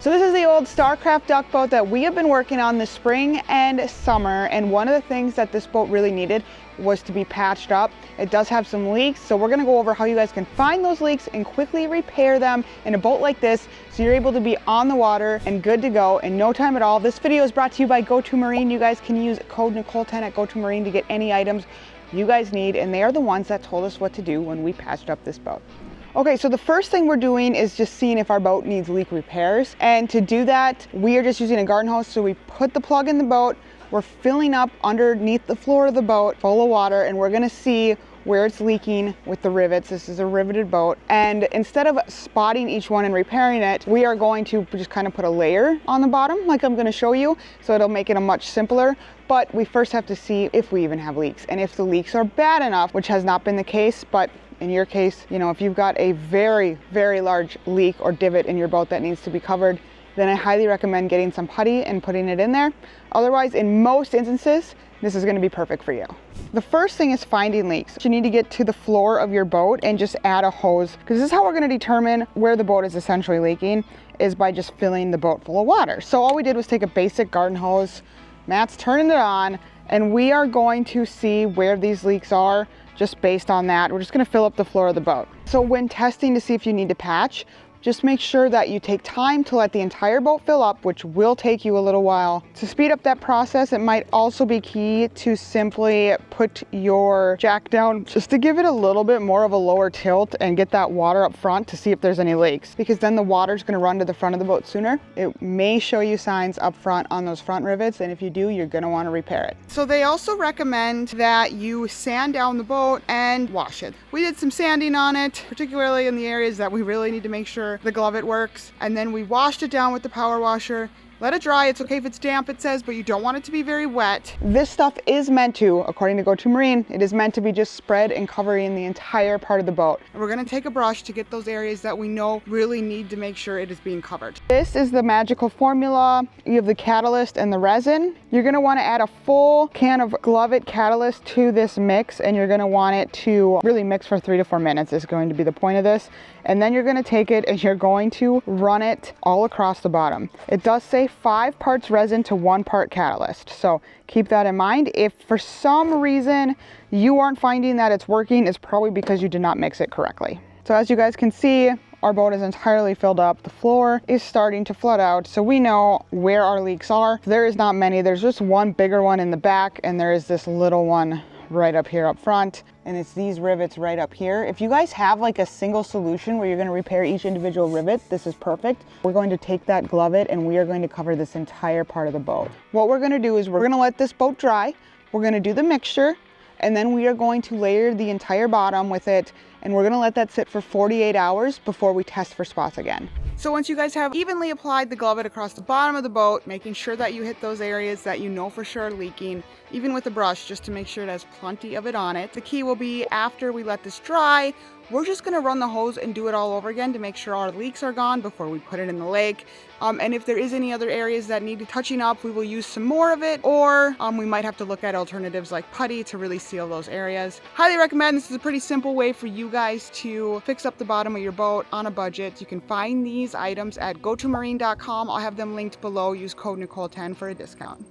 So this is the old Starcraft duck boat that we have been working on this spring and summer, and one of the things that this boat really needed was to be patched up. It does have some leaks, so we're going to go over how you guys can find those leaks and quickly repair them in a boat like this, so you're able to be on the water and good to go in no time at all. This video is brought to you by GoToMarine. You guys can use code Nicole10 at GoToMarine to get any items you guys need, and they are the ones that told us what to do when we patched up this boat. Okay, so the first thing we're doing is just seeing if our boat needs leak repairs. And to do that, we are just using a garden hose. So we put the plug in the boat, we're filling up underneath the floor of the boat full of water, and we're gonna see where it's leaking with the rivets. This is a riveted boat. And instead of spotting each one and repairing it, we are going to just kind of put a layer on the bottom like I'm gonna show you. So it'll make it a much simpler. But we first have to see if we even have leaks. And if the leaks are bad enough, which has not been the case, but in your case, you know, if you've got a very, very large leak or divot in your boat that needs to be covered, then I highly recommend getting some putty and putting it in there. Otherwise, in most instances, this is going to be perfect for you. The first thing is finding leaks. You need to get to the floor of your boat and just add a hose, because this is how we're going to determine where the boat is essentially leaking, is by just filling the boat full of water. So all we did was take a basic garden hose, Matt's turning it on, and we are going to see where these leaks are. Just based on that, we're just going to fill up the floor of the boat. So when testing to see if you need to patch, just make sure that you take time to let the entire boat fill up, which will take you a little while. To speed up that process, it might also be key to simply put your jack down just to give it a little bit more of a lower tilt and get that water up front to see if there's any leaks, because then the water's going to run to the front of the boat sooner. It may show you signs up front on those front rivets, and if you do, you're going to want to repair it. So they also recommend that you sand down the boat and wash it. We did some sanding on it, particularly in the areas that we really need to make sure the glovette works, and then we washed it down with the power washer. Let it dry. It's okay if it's damp, it says, but you don't want it to be very wet. This stuff is meant to, according to GoToMarine, it is meant to be just spread and covering the entire part of the boat. And we're going to take a brush to get those areas that we know really need to make sure it is being covered. This is the magical formula. You have the catalyst and the resin. You're going to want to add a full can of glovette catalyst to this mix, and you're going to want it to really mix for 3 to 4 minutes is going to be the point of this. And then you're going to take it and you're going to run it all across the bottom. It does say 5 parts resin to 1 part catalyst. So keep that in mind. If for some reason you aren't finding that it's working, it's probably because you did not mix it correctly. So as you guys can see, our boat is entirely filled up. The floor is starting to flood out, so we know where our leaks are. There is not many. There's just one bigger one in the back, and there is this little one right up here up front, and it's these rivets right up here. If you guys have like a single solution where you're going to repair each individual rivet, this is perfect. We're going to take that glovette and we are going to cover this entire part of the boat. What we're going to do is we're going to let this boat dry. We're going to do the mixture, and then we are going to layer the entire bottom with it, and we're going to let that sit for 48 hours before we test for spots again. So once you guys have evenly applied the glovette across the bottom of the boat, making sure that you hit those areas that you know for sure are leaking, even with the brush, just to make sure it has plenty of it on it. The key will be, after we let this dry, we're just going to run the hose and do it all over again to make sure our leaks are gone before we put it in the lake. And if there is any other areas that need touching up, we will use some more of it, or we might have to look at alternatives like putty to really seal those areas. Highly recommend. This is a pretty simple way for you guys to fix up the bottom of your boat on a budget. You can find these items at gotomarine.com. I'll have them linked below. Use code Nicole10 for a discount.